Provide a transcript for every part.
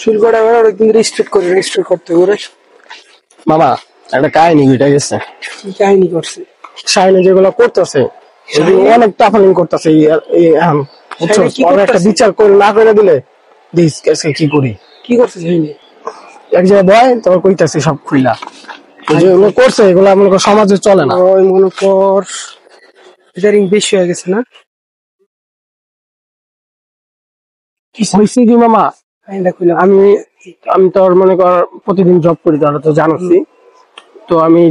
শুরু করা ওরা কিন্তু রেজিস্ট্রেট করতে ওরে বাবা একটা কাহিনী ঘটে গেছে। কি কাহিনী করছে? শাইনে যেগুলো করতেছে অনেক টাফালিং করতেছে একটা বিচার করে না করে দিলে কি করি কি করছে শাইনে? এক জায়গায় বয় তোর কইতাছে সব খুইলা যেগুলো করছে এগুলো মনে কর সমাজে চলে না। ওই মনে কর বিচারিং বেশি হয়ে গেছে না? হয়েছে কি মামা, আমি আমি তোর মনে কর প্রতিদিন জব করি, তোরা তো জানোসই। তো আমি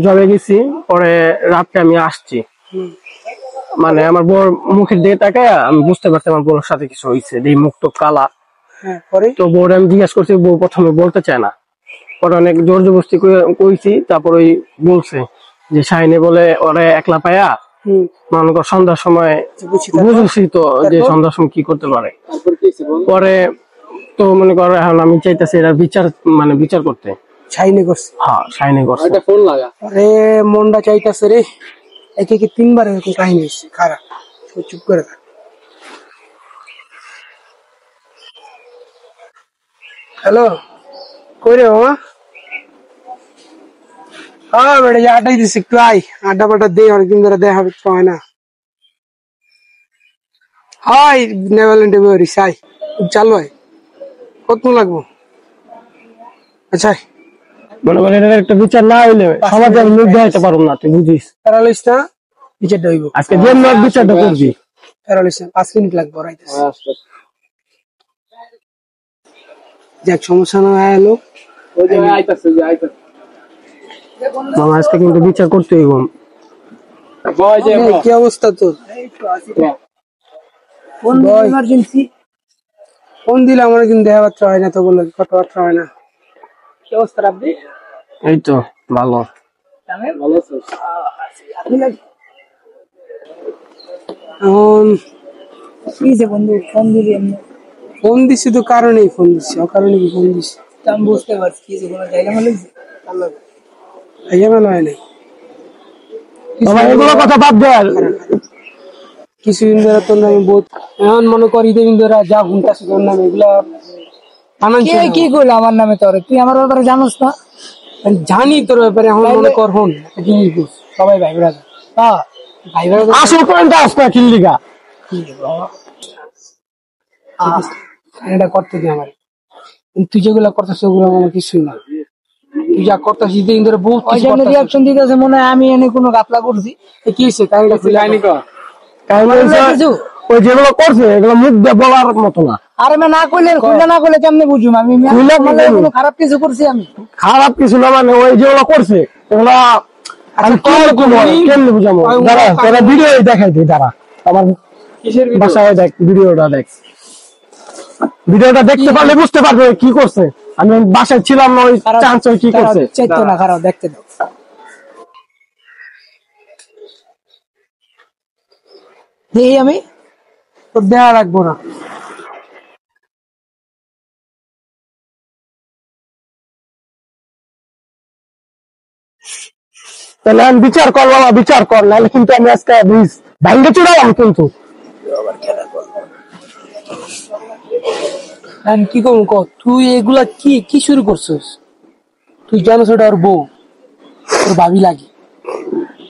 জবে গেছি, পরে রাত্রে আমি আসছি, মানে আমার বউর মুখের দিকে তাকায় আমি বুঝতে পারছি আমার বউর সাথে কিছু হয়েছে, এই মুখ তো কালা। তো বউর আমি জিজ্ঞাসা করছি, বউ প্রথমে বলতে চায় না, পরে অনেক জোর জবরদস্তি কইছি, তারপর ওই বলছে যে শাইনে বলে ওরা একলা পায়া মনে কর সন্ধ্যার সময় বুঝছি তো যে সন্ধ্যার সময় কি করতে পারে। পরে তো মনে কর এখন আমি চাইতেছি এরা বিচার করতে। শাইনে করছে? হ্যাঁ শাইনে করছে। ফোন লাগা আরে মনটা চাইতেছে রে, একে কি 3 বার এরকম কাহিনী হয়েছে। খারাপ চুপ করে থাক। হ্যালো, কই রে মামা? হ্যাঁ বেটা আড্ডাই দিছি, একটু আই, আড্ডা পাড্ডা দে, অনেকদিন ধরে দেখা হয় না। হাই নেভারল্যান্ড ডেলিভারি সাই চালু হয়, কত লাগবো? আচ্ছা মনে করেন এটার একটা বিচার না হইলে সমাজে আমি মুখ দেখাইতে পারবো না, তুই বুঝিস। প্যারালিস না বিচারটা হইব আজকে যে বিচারটা করবি। প্যারালিস 5 মিনিট লাগবে রাইতেছে। যাক সমস্যা না এলো, মামা আজকে কিন্তু বিচার করতে হইব। কি অবস্থা তোর? ইমার্জেন্সি ফোন দিলে আমার কিন্তু দেখাবার্তা হয় না, তো বললো কথাবার্তা হয় না। কি অবস্থা আপনি? এই তো ভালো। ফোন দিছি তো কারণেই ফোন দিচ্ছি, অকারণে কি ফোন দিচ্ছি আমি বুঝতে পারছি কিছু কোনো জায়গা মানে হয় নাই। এগুলো কথা বাদ দে। কিছুদিন ধরে তোর নামে বহুত, এখন মনে করি যা ঘুমতাছি তোর নামে এগুলা কি করলো আমার নামে? তোর তুই আমার ব্যাপারে জানোস না? জানি তোর ব্যাপারে, এখন মনে কর হন জিনিস বুঝ, সবাই ভাই ব্রাদার। হ্যাঁ ভাই ব্রাদার আসল পয়েন্ট আসবে কিল্লিগা এটা করতে দি আমার। তুই যেগুলা করতেছ ওগুলো আমার কিছুই না, তুই যা করতেছিস দিন ধরে বহুত রিয়াকশন দিতেছে, মনে হয় আমি এনে কোনো গাপলা করছি। কি হয়েছে কাহিনীটা খুলে আনি কর। ওই যেগুলো করছে এগুলো মুখ দিয়ে বলার মতো না। আরে না করলে না করলে কেমনে বুঝুম আমি? কোনো খারাপ কিছু করছি আমি? খারাপ কিছু না, মানে ওই যেগুলো করছে এগুলো আমি কেমনে বুঝাবো? দাঁড়া তোরা ভিডিও দেখাই দিই, দাঁড়া আমার বাসায় দেখ, ভিডিওটা দেখ, ভিডিওটা দেখতে পারলে বুঝতে পারবে কি করছে। আমি বাসায় ছিলাম না, ওই চাঞ্চল কি করছে। চাইতো না, খারাপ দেখতে দাও। আমি তোর দেয়া রাখবো না। তাহলে আমি বিচার কর বাবা, বিচার কর, নাহলে কিন্তু আমি আজকে ভাঙ্গে চুড়ালাম কিন্তু। কি করবো ক? তুই এগুলা কি শুরু করছিস? তুই জানোস ওটা ওর বউ, তোর ভাবি লাগে।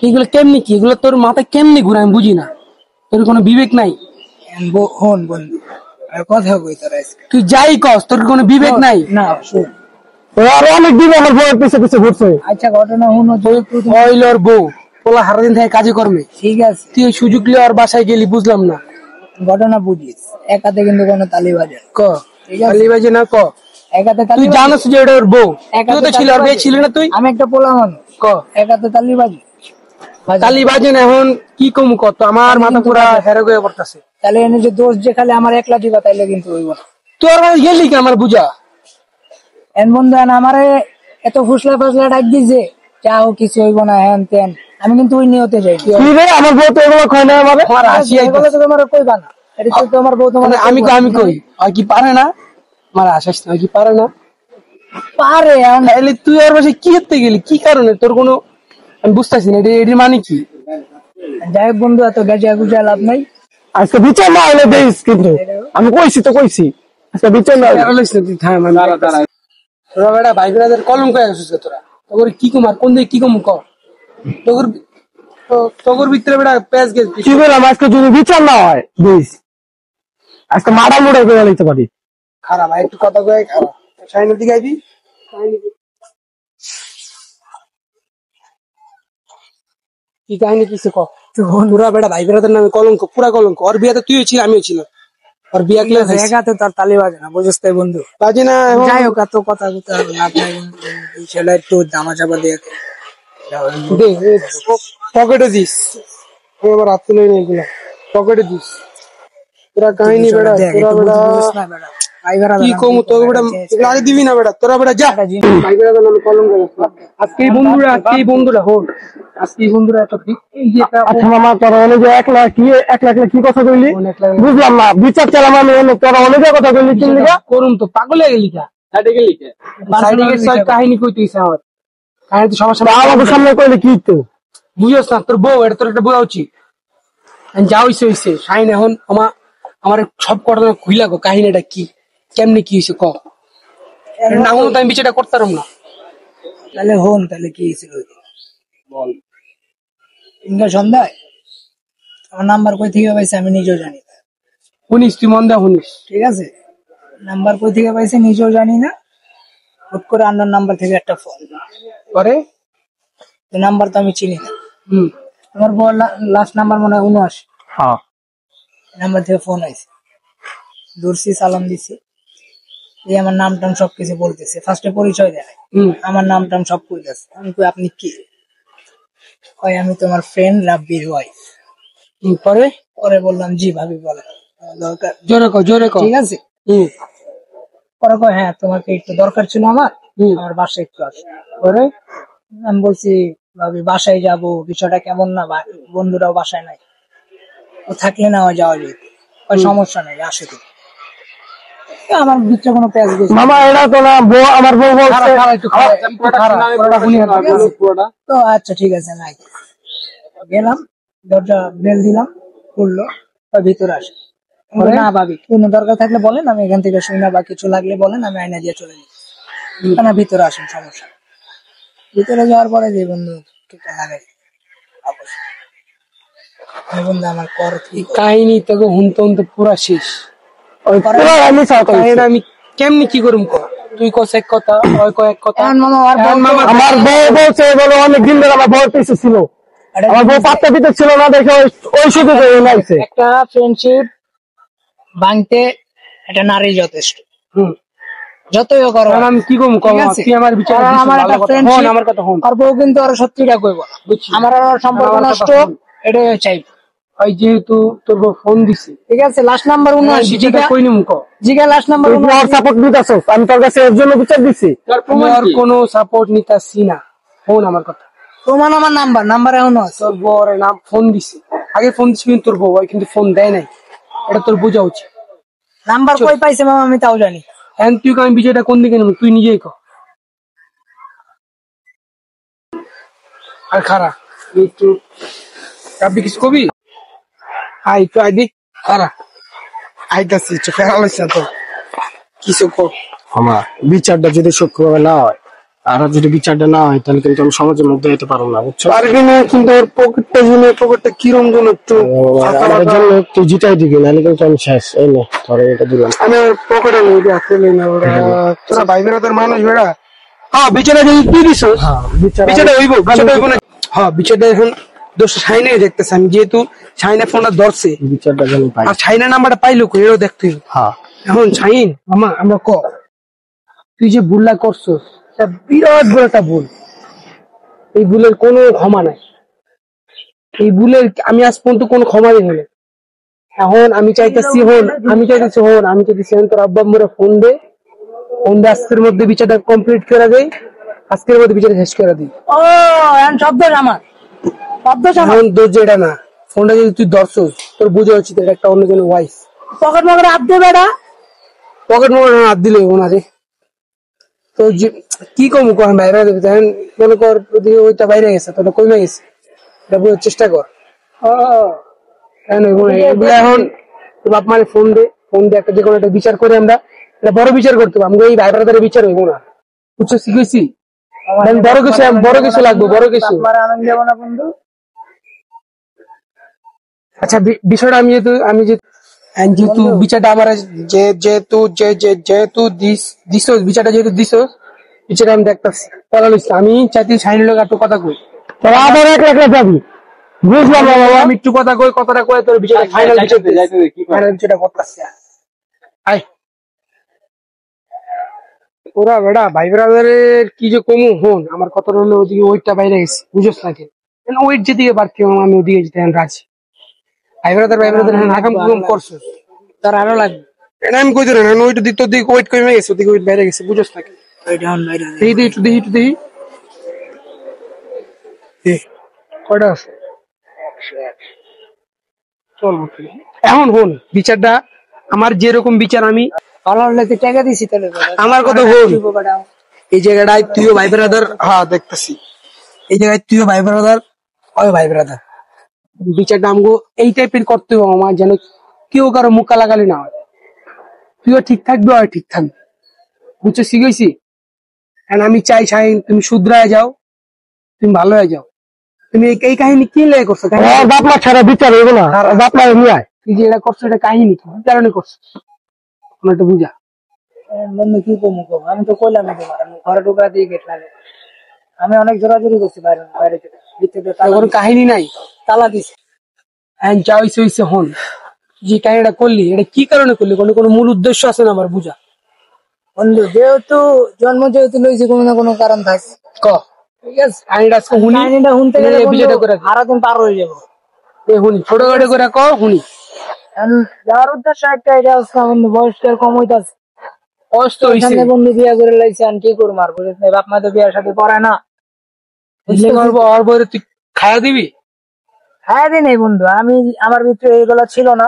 এগুলো কেমনি কি, এগুলো তোর মাথায় কেমনি ঘুরে আমি বুঝি না। তোর কোনো বিবেক নাই? হন বন্ধু কথা কই তোর, তুই যাই কস, তোর কোনো বিবেক নাই? না শোন, আরো অনেক দিন আমার বউয়ের পিছে পিছে ঘুরছে। আচ্ছা ঘটনা হুন, ওইল ওর বউ পোলা সারাদিন থেকে কাজে কর্মে, ঠিক আছে তুই সুযোগ লিয়ে ওর বাসায় গেলি, বুঝলাম না। ঘটনা বুঝিস, একাতে কিন্তু কোনো তালি বাজে ক তালি বাজে না ক? একাতে তুই জানোস যে ওটা ওর বউ, তুই তো ছিল, ওর বিয়ে ছিল না তুই? আমি একটা পোলা মানুষ, ক একাতে তালি বাজে? তালি বাজে না। এখন কি কম কত, আমার মাথা পুরা হেরে গিয়ে পড়তেছে। তাহলে এনে যে দোষ যে খালি আমার একলা দিবা, তাইলে কিন্তু হইব না। তোর কাছে গেলি কি আমার বুঝা? এন বন্ধু আমারে এত ফুসলা ফাসলা ডাক দিছে, চাও কিছু হইব না হ্যান তেন, আমি কিন্তু ওই নিয়তে যাই। আমার বউ তো এগুলো কয় না, আমার হাসি এগুলো তো তোমার কইবা না, এটা তো তোমার বউ তোমার। আমি কই আর কি পারে না, আমার আশ্বাস কি পারে না পারে। তাহলে তুই ওর বাসায় কি করতে গেলি, কি কারণে? তোর কোনো আমি বুঝতেছি না, এটির মানে কি? যাই হোক বন্ধু, এত গেজা গুজা লাভ নাই। আজকে বিচার না হলে দেখিস কিন্তু, আমি কইছি তো কইছি। আচ্ছা বিচার না তুই থাম তোরা বেটা ভাই বেড়াদের কলঙ্ক হয়ে গেছিস তোরা তোর কি কুমার কোন দিকে কি কম কর তোর তোর ভিতরে বেটা পেঁয়াজ গেছে কি বললাম আজকে যদি বিচার না হয় প্লিজ আজকে মারা মোড়ে করে নিতে পারি। খারাপ ভাই একটু কথা কয়ে খারাপ সাইনের দিকে আইবি কি কাহিনী কিছু কর পুরা বেটা ভাই বেড়াদের নামে কলঙ্ক পুরা কলঙ্ক ওর বিয়াতে তুইও ছিল আমিও ছিলাম ওর বিয়া ক্লিয়ার জায়গাতে তার তালি বাজে না বুঝতে বন্ধু বাজি না যাই হোক এত কথা বলতে হবে না আপনার এই ছেলে একটু জামা চাপা দিয়ে পকেটে দিস আমি আবার হাত তুলে নিয়ে এগুলা পকেটে দিস তোরা কাহিনী বেড়া তোরা বেড়া কি কমু তোকে বেটা লাগে দিবি না বেটা তোরা বেটা যা ভাই বেড়াদের নামে কলঙ্ক আজকে এই বন্ধুরা হোক আজকে এই বন্ধুরা এত এই যে আচ্ছা মামা তোরা অনেক এক লাখ কি কথা কইলি বুঝলাম না বিচার চালাম আমি অনেক তোরা অনেক কথা কইলি কি লিগা করুন তো পাগল হয়ে গেলি সাইডে গেলি কাহিনী কইতেইছে আমার কাহিনী তো সবার সামনে আমাদের সামনে কইলি কি তো বুঝছ না তোর বউ এটা তোর একটা বোঝা উচিত যা হইছে শাইন এখন আমার সব ঘটনা খুইলা গো কাহিনীটা কি কেমনি কি হয়েছে ক না হলো তো আমি বিচারটা করতাম না তাহলে হন তাহলে কি হয়েছিল বল সন্ধ্যায় আমার নাম্বার কই থেকে পাইছে আমি নিজেও জানি না শুনিস তুই মন দেয়া শুনিস ঠিক আছে নাম্বার কই থেকে পাইছে নিজেও জানি না হুট করে আন্নার নাম্বার থেকে একটা ফোন করে নাম্বার তো আমি চিনি না হম আমার বড় লাস্ট নাম্বার মনে হয় 79 হ্যাঁ নাম্বার থেকে ফোন আইছে দূরছি সালাম দিছি এই আমার নাম টাম সবকিছু বলতেছে ফার্স্টে পরিচয় দেয় আমার নাম টাম সব কইতেছে আমি কই আপনি কি কই আমি তোমার ফ্রেন্ড রাব্বির ওয়াইফ পরে পরে বললাম জি ভাবি বলে দরকার জোরে কর ঠিক আছে পরে কয় হ্যাঁ তোমাকে একটু দরকার ছিল আমার বাসায় একটু আসো পরে আমি বলছি ভাবি বাসায় যাব বিষয়টা কেমন না বন্ধুরাও বাসায় নাই ও থাকলে না যাওয়া যেত সমস্যা নাই আসে তো আমার ভিতরে কোনো প্যাচ গেছে মামা এটা তো না বউ আমার বউ বলছে তো আচ্ছা ঠিক আছে নাই গেলাম দরজা বেল দিলাম খুললো ভিতরে আসে না ভাবি কোনো দরকার থাকলে বলেন আমি এখান থেকে শুই না বা কিছু লাগলে বলেন আমি আয়না দিয়ে চলে যাই না ভিতরে আসেন সমস্যা ভিতরে যাওয়ার পরে যে বন্ধু লাগাই বন্ধু আমার কর কাহিনী তোকে হুনতে হুনতে পুরা শেষ আমি কেমনি কি করুম তুই কস এক কথা ওই কয়েক কথা আমার বউ বলছে বলে অনেক দিন ধরে আমার বউ পিছু ছিল আমার বউ পাত্তা দিতে ছিল না দেখে ওই শুধু লাগছে একটা ফ্রেন্ডশিপ ভাঙতে একটা নারী যথেষ্ট যতই করো আমি কি করবো তুই আমার বিচার আমার কথা হন আর বউ কিন্তু আরো সত্যিটা কইব আমার সম্পর্ক নষ্ট এটা চাই ওই যেহেতু তোর বউ ফোন দিছে ঠিক আছে লাস্ট নাম্বার 79 জিগা কই নিমু ক জিগা লাস্ট নাম্বার 79 সাপোর্ট দিতাছ আমি তোর কাছে এর জন্য বিচার দিছি আর কোনো সাপোর্ট নিতাছি না ফোন আমার কথা প্রমাণ আমার নাম্বার এখনো আছে তোর বউর নাম ফোন দিছে আগে ফোন দিছি কিন্তু তোর বউ কিন্তু ফোন দেয় নাই এটা তোর বোঝা উচিত নাম্বার কই পাইছে মামা আমি তাও জানি এখন তুই আমি বিষয়টা কোন দিকে নেব তুই নিজেই কর আর খারা একটু আপনি কিছু কবি আই তো আইদি খারা আইতাছি একটু ফেরালাইছে তো কিছু কর আমার বিচারটা যদি সূক্ষ্মভাবে না হয় আর যদি বিচারটা না হয় তাহলে কিন্তু আমি সমাজের মধ্যে যেতে পারবো না বুঝছো পারবি না কিন্তু ওর পকেটটা কিরম যেন একটু জন্য তুই জিতাই দিবি নাহলে কিন্তু আমি শেষ এই নে ধরে এটা দিলাম আমি পকেটে নেই আসলে না তোরা ভাই বেড়াদের মানুষ বেড়া হ্যাঁ বিচারটা যদি তুই দিস বিচারটা হইব না হ্যাঁ বিচারটা এখন দোষ সাইনে দেখতেছে আমি যেহেতু সাইনে ফোনটা ধরছে বিচারটা যেন পাই আর সাইনের নাম্বারটা পাইলো এটাও দেখতে হ্যাঁ এখন সাইন মামা আমরা ক তুই যে ভুলটা করছস বিরাট বড় একটা ভুল এই ভুলের কোনো ক্ষমা নাই এই ভুলের আমি আজ পর্যন্ত কোনো ক্ষমা দিই না এখন আমি চাইতেছি তোর আব্বা আম্মুরে ফোন দে আজকের মধ্যে বিচারটা কমপ্লিট করে দেয় আজকের মধ্যে বিচারটা শেষ করে দিই ও এখন শব্দ আমার এখন দোষ যেটা না ফোনটা যদি তুই ধরছস তোর বোঝা উচিত এটা একটা অন্য কোনো ওয়াইফ পকেট মগরে হাত দিয়ে বেড়া পকেট মনে হাত দিলে ওনারে তো কি কম কর বাইরে মনে কর ওইটা বাইরে গেছে তোটা কমে গেছে এটা বোঝার চেষ্টা কর এখন বাপ মারে ফোন দে একটা যে কোনো একটা বিচার করে আমরা এটা বড় বিচার করতে হবে, আমাকে এই ভাই ব্রাদারের বিচার হইব না, বুঝছো শিখেছি। বড় কিছু লাগবে, বড় কিছু। আপনার আনন্দ দেবো না বন্ধু। আচ্ছা বিষয়টা যেহেতু বিচারটা আমার যেহেতু দিছো বিচারটা যেহেতু দিছো, বিচারটা আমি দেখতেছি পড়া লইছি। আমি চাইতে সাইন লোক একটু কথা কই, তোরা আবার একলা যাবি, বুঝলাম না বাবা। আমি একটু কথা কই, কথাটা কই তোর বিচারটা ফাইনাল বিচারটা করতেছি। আয় ওরা বেড়া ভাই ব্রাদারের কি যে কমু হন, আমার কথাটা হলো ওদিকে ওয়েটটা বাইরে গেছে, বুঝোস নাকি? ওয়েট যেদিকে বাড়তি আমি ওদিকে যেতে রাজি। ভাই ব্রাদার নাকাম কুকাম করছো, তার আরো লাগবে। এটা আমি কই দিলাম না, ওইটা দিতে দিকে ওয়েট কমে গেছে, ওদিকে ওয়েট বাইরে গেছে, বুঝোস নাকি? দেখি কয়টা আছে। চল এখন হন বিচারটা আমার যেরকম বিচার আমি টাকা দিছি তাহলে আমার কথা হন। এই জায়গাটায় তুইও ভাই ব্রাদার, হ্যাঁ দেখতেছি, এই জায়গায় তুইও ভাই ব্রাদার, ওই ভাই ব্রাদার, বিচারটা আমগো এই টাইপের করতে হবে আমার, যেন কেউ কারো মুখ লাগালি না হয়। তুইও ঠিক থাকবি আর ঠিক থাকবি, বুঝছো শিখেছি। আমি চাই শাহিন তুমি শুধরায় যাও, তুমি ভালো হয়ে যাও। তুমি এই কাহিনী কি লেগে করছো? বাপ মা ছাড়া বিচার হইব না, বাপ মা নিয়ে আয়। তুই যে এটা করছো এটা কাহিনী কি কারণে করছো কোনো একটা বুঝা। বন্ধু কি কমু কম, আমি তো কইলাম তোমার আমি ঘরে ঢোকা দিয়ে গেট লাগে। আমি অনেক জোরাজোরি করছি বাইরে বাইরে থেকে, ভিতরে কোনো কাহিনী নাই, তালা দিছি। যা হইছে হইছে হন। যে কাহিনীটা করলি এটা কি কারণে করলি, কোনো মূল উদ্দেশ্য আছে না আমার বুঝা। বন্ধু যেহেতু জন্ম যেহেতু লইছে, কোনো না কোনো কারণ থাকে। ক ঠিক আছে, কাহিনীটা আজকে শুনি, কাহিনীটা শুনতে গেলে বিচারটা করে সারাদিন পার হয়ে যাবো। শুনি ছোটখাটো করে ক শুনি। এখন যাওয়ার উদ্দেশ্য একটা, এটা হচ্ছে বন্ধু বয়সটা কম হইতাছে। কষ্ট হইছে, সামনে বন্ধু বিয়া করে লাইছে, আমি কি করবো আর বুঝিস না, বাপ মা তো বিয়ার সাথে পড়ায় না। ওর বইরে তুই খায়া দিবি। হ্যাঁ দিন এই বন্ধু, আমি আমার ভিতরে এইগুলা ছিল না।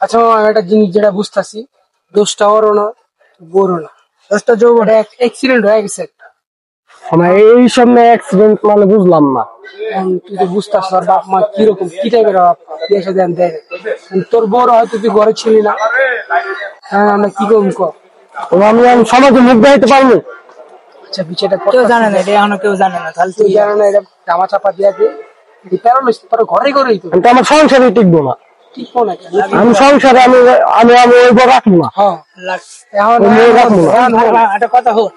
আচ্ছা একটা জিনিস যেটা বুঝতেছি, দোষটা ওরও না বোরও না, দোষটা যৌবন। অ্যাক্সিডেন্ট হয়ে গেছে একটা। আমার এই সামনে অ্যাক্সিডেন্ট মানে বুঝলাম না। তুই তো বুঝতেছ আর বাপ মা কিরকম কি টাইপের বিয়ে সাথে আমি দেয় তোর বড় হয়তো তুই ঘরে ছিলি না। হ্যাঁ আমরা কি করবো ক, আমি সমাজে মুখ দেখাইতে পারবো। আচ্ছা বিচারটা কেউ জানে না, এটা এখনো কেউ জানে না, তাহলে তুই জানে না, এটা জামা চাপা দিয়া দে প্যারালাইজ তোর ঘরে ঘরেই তো আমার সংসারে টিকবো না, টিকবো না কেন? আমি সংসারে আমি আমি আমি ওই বড় রাখবো না। হ্যাঁ এখন একটা কথা হোক।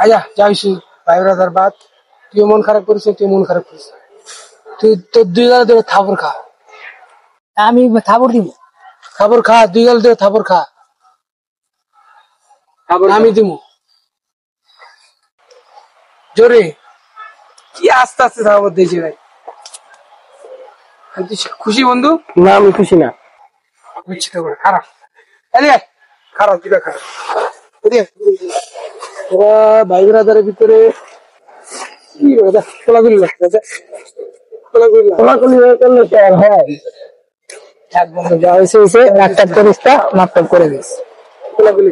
আচ্ছা যাইস ভাই ব্রাদার বাদ, তুই মন খারাপ করিস, তুই মন খারাপ করিস, তুই তোর 2 গাল ধরে থাপড় খা। আমি থাপড় দিব, খাবার খা, 2 গাল ধরে থাপড় খা, আমি দিব জোরে। কি আস্তে আস্তে থাপড় দিয়েছি ভাই, তুই খুশি বন্ধু? না আমি খুশি না। বুঝছি তো খারাপ, খারাপ দিবা খারাপ। ওরা ভাই ব্রাদারের ভিতরে কি কোলাগুলি লাগছে, কোলাকুলি করলে তো আর হয়। এক বন্ধু যা হয়েছে রাগ টাগ করিস তা, মাপ টাপ করে দিস। কোলাগুলি